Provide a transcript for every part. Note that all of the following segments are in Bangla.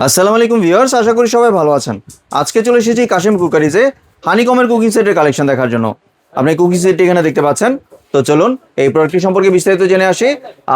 আসসালামু আলাইকুম ভিউয়ার্স, আশা করি সবাই ভালো আছেন। আজকে চলে এসেছি কাশিম কুকারিজে হানিকমের কুকিং সেটের কালেকশন দেখার জন্য। আপনি কুকিং সেটটি এখানে দেখতে পাচ্ছেন। তো চলুন এই প্রোডাক্টটি সম্পর্কে বিস্তারিত জেনে আসি।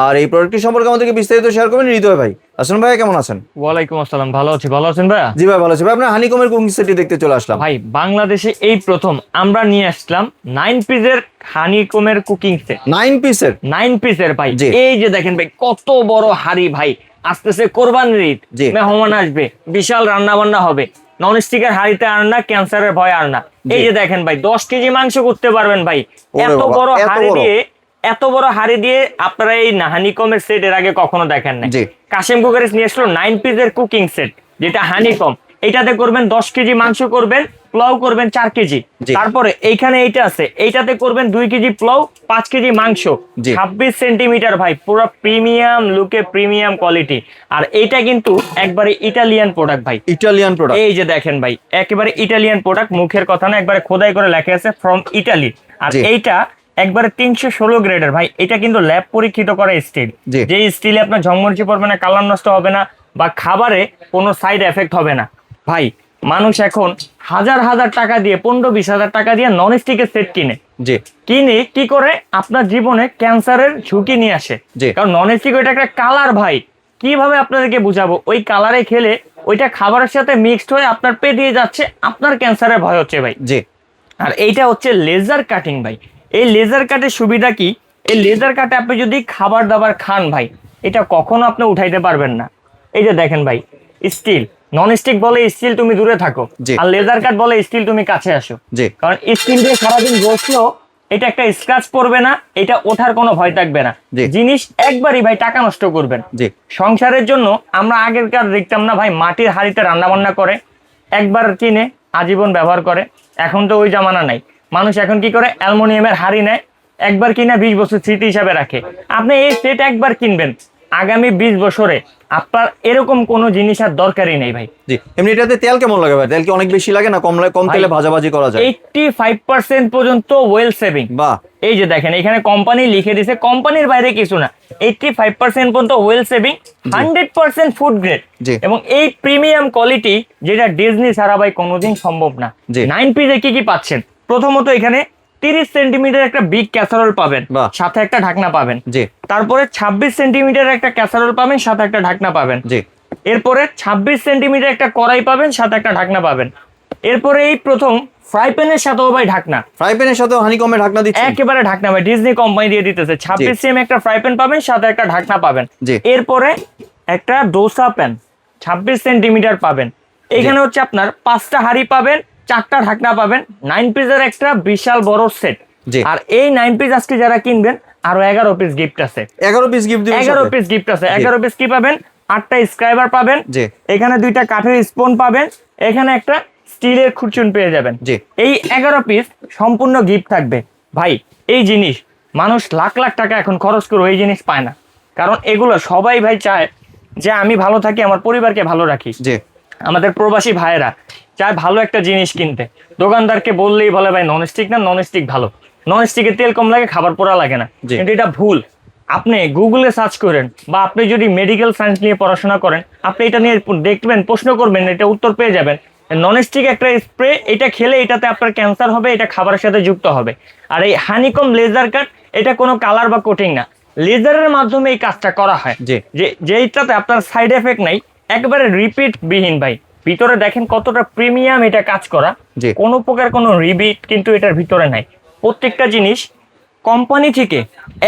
আর এই প্রোডাক্টটি সম্পর্কে আমাদেরকে বিস্তারিত শেয়ার করবেন হৃদয় ভাই। আসসালাম ভাই, কেমন আছেন? ওয়ালাইকুম আসসালাম, ভালো আছি। ভালো আছেন ভাইয়া? জি ভাই, ভালো আছি ভাই। আপনার হানিকমের কুকিং সেটটি দেখতে চলে আসলাম ভাই, বাংলাদেশে এই প্রথম আমরা নিয়ে আসলাম 9 পিসের হানিকমের কুকিং সেট। 9 পিসের 9 পিসের ভাই। জি। এই যে দেখেন ভাই, কত বড় হাড়ি ভাই। আসতেছে কোরবানির ঈদ, জি। মেহমান আসবে, বিশাল রান্না বান্না হবে। নন স্টিকের হাড়িতে আর না, ক্যান্সারের ভয় আর না। এই যে দেখেন ভাই, 10 কেজি মাংস করতে পারবেন ভাই। ওরে এত বাবা, বড় এত হাড়ি বড়। দিয়ে, এত বড় হাড়ি দিয়ে আপনারা এই হানিকমের সেট এর আগে কখনো দেখেন না। জি। কাশিম কুকারিজ নিয়ে আসলো 9 পিসের কুকিং সেট, যেটা হানিকম। এইটাতে করবেন 10 কেজি মাংস করবেন, পোলাও করবেন 4 কেজি। জি। তারপরে এইখানে এইটা আছে, এইটাতে করবেন 2 কেজি পোলাও, 5 কেজি মাংস। জি। 26 সেন্টিমিটার ভাই, পুরো প্রিমিয়াম লুকে, প্রিমিয়াম কোয়ালিটি। আর এইটা কিন্তু একবারে ইটালিয়ান প্রোডাক্ট ভাই। Italian product. এই যে দেখেন ভাই, একেবারে ইটালিয়ান প্রোডাক্ট, মুখের কথা না, একবারে খোদাই করে লেখা আছে ফ্রম ইটালি। আর জি। এইটা একবারে 316 গ্রেডের ভাই। এটা কিন্তু ল্যাব পরীক্ষিত করা স্টিল, জি। যে স্টিলে আপনার ঝমমরচি পড়বে না, কালার নষ্ট হবে না, বা খাবারে কোনো সাইড এফেক্ট হবে না। ভাই, মানুষ এখন হাজার হাজার টাকা দিয়ে, 15-20 হাজার টাকা দিয়ে নন স্টিকের সেট কিনে জি। কিনে কি করে আপনার জীবনে ক্যান্সারের ঝুঁকি নিয়ে আসে। জি। কারণ নন স্টিক ওইটা একটা কালার ভাই। কিভাবে আপনাদেরকে বুঝাবো, ওই কালারে খেলে ওইটা খাবারের সাথে মিক্সড হয়ে আপনার পেটে যাচ্ছে, আপনার ক্যান্সারের ভয় হচ্ছে ভাই। জি। আর এইটা হচ্ছে লেজার কাটিং ভাই। এই লেজার কাটের সুবিধা কি? এই লেজার কাটে আপনি যদি খাবার দাবার খান ভাই, এটা কখনো আপনি উঠাইতে পারবেন না। এই যে দেখেন ভাই, স্টিল। নন স্টিক বলে স্টিল তুমি দূরে থাকো, জি। আর লেজার কাট বলে স্টিল তুমি কাছে আসো। জি। কারণ স্টিল দিয়ে সারাদিন বসলেও এটা একটা স্ক্র্যাচ পড়বে না, এটা ওঠার কোনো ভয় থাকবে না। জি। জিনিস একবারই ভাই টাকা নষ্ট করবেন। জি। সংসারের জন্য আমরা আগেরকার দেখতাম না ভাই, মাটির হাঁড়িতে রান্না বান্না করে, একবার কিনে আজীবন ব্যবহার করে। এখন তো ওই জামানা নাই। মানুষ এখন কি করে, অ্যালুমিনিয়ামের হাঁড়ি নেয়, একবার কিনা 20 বছর স্মৃতি হিসাবে রাখে। আপনি এই সেট একবার কিনবেন, আগামী 20 বছরে আপনার এরকম কোনো জিনিস আর দরকারই নেই ভাই। জি। এমনি এটাতে তেল কেমন লাগে ভাই? তেল কি অনেক বেশি লাগে না কম ভাই, তেলে ভাজাভাজি করা যায়? 85% পর্যন্ত ওয়েল সেভিং। বাহ। এই যে দেখেন, এখানে কোম্পানি লিখে দিছে, কোম্পানির বাইরে কিছু না। 85% পর্যন্ত ওয়েল সেভিং, 100% ফুড গ্রেড, জি। এবং এই প্রিমিয়াম কোয়ালিটি, যেটা ডিজনি ছাড়া ভাই কোনোদিন সম্ভব না। জি। 9 পিসে কি কি পাচ্ছেন? প্রথমত এখানে 30 সেন্টিমিটার একটা বিগ ক্যাসারোল পাবেন, বাহ। সাথে একটা ঢাকনা পাবেন। জি। তারপরে 26 সেন্টিমিটার একটা ক্যাসারোল পাবেন, সাথে একটা ঢাকনা পাবেন। জি। এরপরে 26 সেন্টিমিটার একটা কড়াই পাবেন, সাথে একটা ঢাকনা পাবেন। এরপরে এই প্রথম ফ্রাই প্যানের সাথেও ভাই ঢাকনা, ফ্রাই প্যানের সাথেও হানিকমের ঢাকনা দিচ্ছেন? একেবারে ঢাকনা ভাই, ডিজনি কোম্পানি দিয়ে দিতেছে। 26 সিএম একটা ফ্রাই প্যান পাবেন, সাথে একটা ঢাকনা পাবেন। জি। এরপরে একটা ডোসা প্যান 26 সেন্টিমিটার পাবেন। এখানে হচ্ছে আপনার 5টা হাঁড়ি পাবেন, 4টা ঢাকনা পাবেন। 9 পিসের একটা বিশাল বড় সেট। জি। আর এই 9 পিস আজকে যারা কিনবেন, আরো 11 পিস গিফট আছে। 11 পিস গিফট দিবেন? 11 পিস গিফট আছে। 11 পিস কি পাবেন? 8টা স্ক্রাইবার পাবেন। জি। এখানে 2টা কাঠের স্পুন পাবেন। এখানে একটা স্টিলের খুরচুন পেয়ে যাবেন। জি। এই 11 পিস সম্পূর্ণ গিফট থাকবে ভাই। এই জিনিস মানুষ লাখ লাখ টাকা এখন খরচ করে এই জিনিস পায় না। কারণ এগুলো সবাই ভাই চায় যে আমি ভালো থাকি, আমার পরিবারকে ভালো রাখি। জি। আমাদের প্রবাসী ভাইয়েরা চায় ভালো একটা জিনিস কিনতে। দোকানদারকে বললেই বলে ভাই নন স্টিক না, নন স্টিক ভালো, নন স্টিকের তেল কম লাগে, খাবার পোড়া লাগে না। জি। কিন্তু এটা ভুল। আপনি গুগলে সার্চ করেন, বা আপনি যদি মেডিকেল সায়েন্স নিয়ে পড়াশোনা করেন, আপনি এটা নিয়ে দেখবেন, প্রশ্ন করবেন, এটা উত্তর পেয়ে যাবেন। নন স্টিক একটা স্প্রে, এটা খেলে এটাতে আপনার ক্যান্সার হবে, এটা খাবারের সাথে যুক্ত হবে। আর এই হানিকম লেজার কাট, এটা কোনো কালার বা কোটিং না, লেজারের মাধ্যমে এই কাজটা করা হয়। জি। যেইটাতে আপনার সাইড এফেক্ট নাই, একবারে রিপিট বিহীন ভাই। ভিতরে দেখেন কতটা প্রিমিয়াম এটা কাজ করা। জি। কোনো প্রকার কোনো রিপিট কিন্তু এটার ভিতরে নাই। প্রত্যেকটা জিনিস কোম্পানি থেকে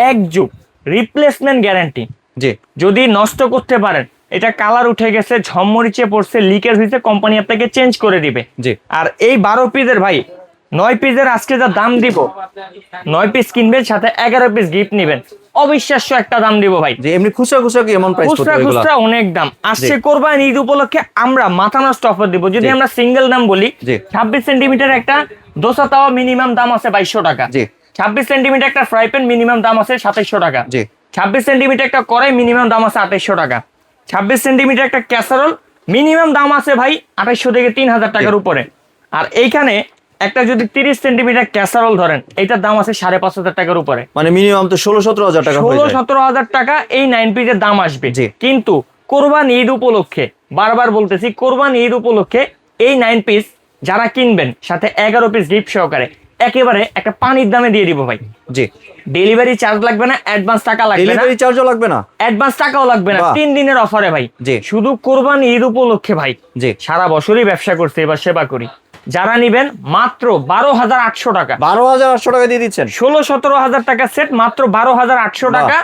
1 যুগ রিপ্লেসমেন্ট গ্যারান্টি। জি। যদি নষ্ট করতে পারেন, এটা কালার উঠে গেছে, ঝমমরিচে পড়ছে, লিকেজ হয়েছে, কোম্পানি আপনাকে চেঞ্জ করে দিবে। জি। আর এই 12 পিসের ভাই, 9 পিসের আজকে যা দাম দিব, 9 পিস কিনবেন, সাথে 11 পিস গিফট নেবেন, অবিশ্বাস্য একটা দাম দিব ভাই। যে এমনি খুচরা কি এমন প্রাইস পড়বে খুচরা এগুলা? খুচরা অনেক দাম আসছে। কোরবানি ঈদ উপলক্ষে আমরা মাথা নষ্ট অফার দিব। যদি জি। আমরা সিঙ্গেল দাম বলি, জি। 26 সেন্টিমিটার একটা দোসা তাওয়া মিনিমাম দাম আছে 2200 টাকা। জি। 26 সেন্টিমিটার একটা ফ্রাই প্যান মিনিমাম দাম আছে 2700 টাকা। জি। 26 সেন্টিমিটার একটা কড়াই মিনিমাম দাম আছে 2800 টাকা। 26 সেন্টিমিটার একটা ক্যাসারোল মিনিমাম দাম আছে ভাই 2800 থেকে 3000 টাকার উপরে। আর এইখানে একটা যদি 30 সেন্টিমিটার ক্যাসারোল ধরেন, এটার দাম আছে 5,500 টাকার উপরে। মানে মিনিমাম তো 16-17 হাজার টাকা হয়ে যায়। 16-17 হাজার টাকা এই 9 পিসের দাম আসবে। জি। কিন্তু কোরবানি ঈদ উপলক্ষে বারবার বলতেছি কোরবানি ঈদ উপলক্ষে এই 9 পিস যারা কিনবেন সাথে 11 পিস গিফট সহকারে একেবারে একটা পানির দামে দিয়ে দিব ভাই। জি, ডেলিভারি চার্জ লাগবে না, অ্যাডভান্স টাকা লাগবে না, ডেলিভারি চার্জও লাগবে না, অ্যাডভান্স টাকাও লাগবে না, বাহ। 3 দিনের অফারে ভাই। জি। শুধু কোরবানি ঈদ উপলক্ষে ভাই। জি, সারা বছরই ব্যবসা করছি, এবার সেবা করি। যারা নিবেন মাত্র 12,800 টাকা, 12,800 টাকা দিয়ে দিচ্ছেন। 16-17 হাজার টাকা সেট মাত্র 12,800 বাহ। টাকা।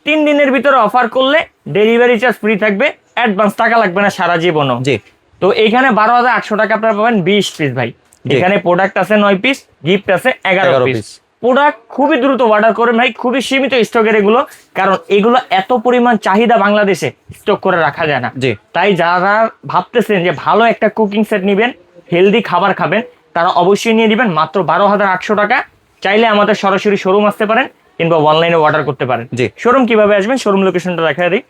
3 দিনের ভিতরে অফার করলে ডেলিভারি চার্জ ফ্রি থাকবে, অ্যাডভান্স টাকা লাগবে না সারা জীবনও। জি, তো এইখানে 12,800 টাকা আপনারা পাবেন 20 পিস ভাই। জি। এখানে প্রোডাক্ট আছে 9 পিস, গিফট আছে 11 11 পিস। পিস। প্রোডাক্ট খুবই দ্রুত অর্ডার করেন ভাই, খুবই সীমিত স্টকের এগুলো, কারণ এগুলো এত পরিমাণ চাহিদা বাংলাদেশে স্টক করে রাখা যায় না। জি। তাই যারা ভাবতেছেন যে ভালো একটা কুকিং সেট নেবেন, হেলদি খাবার খাবেন, তারা অবশ্যই নিয়ে নেবেন মাত্র 12,800 টাকা। চাইলে আমাদের সরাসরি শোরুম আসতে পারেন কিংবা অনলাইনে অর্ডার করতে পারেন। জি। শোরুম কিভাবে আসবেন, শোরুম লোকেশনটা দেখা দিই।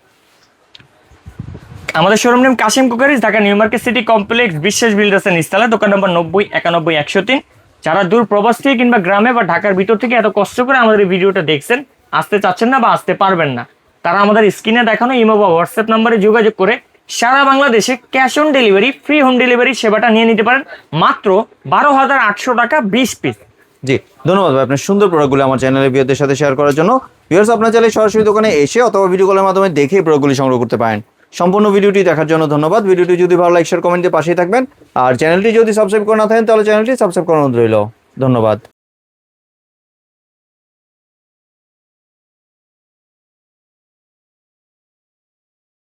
আমাদের showroom name Kashim cookeries, Dhaka New Market city complex, Biswas বিল্ডার্সের নিচতলা, দোকান নম্বর 90 91 103। যারা দূর প্রবাস থেকে কিংবা গ্রামে বা ঢাকার ভিতর থেকে এত কষ্ট করে আমাদের এই ভিডিওটা দেখছেন, আসতে চাচ্ছেন না বা আসতে পারবেন না, তারা আমাদের স্ক্রিনে দেখানো ইমো বা হোয়াটসঅ্যাপ নাম্বারে যোগাযোগ করে সারা বাংলাদেশে cash on delivery, free home delivery সেবাটা নিয়ে নিতে পারেন মাত্র 12,800 টাকা 20 পিস। জি, ধন্যবাদ ভাই আপনার সুন্দর প্রোডাক্টগুলো আমার চ্যানেলের ভিউয়ারদের সাথে শেয়ার করার জন্য। ভিউয়ার্স, আপনার চাইলে সরাসরি দোকানে এসে অথবা ভিডিও কলের মাধ্যমে দেখে প্রোডাক্টগুলি সংগ্রহ করতে পারেন। সম্পূর্ণ ভিডিওটি দেখার জন্য ধন্যবাদ। ভিডিওটি যদি ভালো লাইক শেয়ার কমেন্টে পাশেই থাকবেন, আর চ্যানেলটি যদি সাবস্ক্রাইব করে না থাকেন তাহলে চ্যানেলটি সাবস্ক্রাইব করার অনুরোধ রইল। ধন্যবাদ।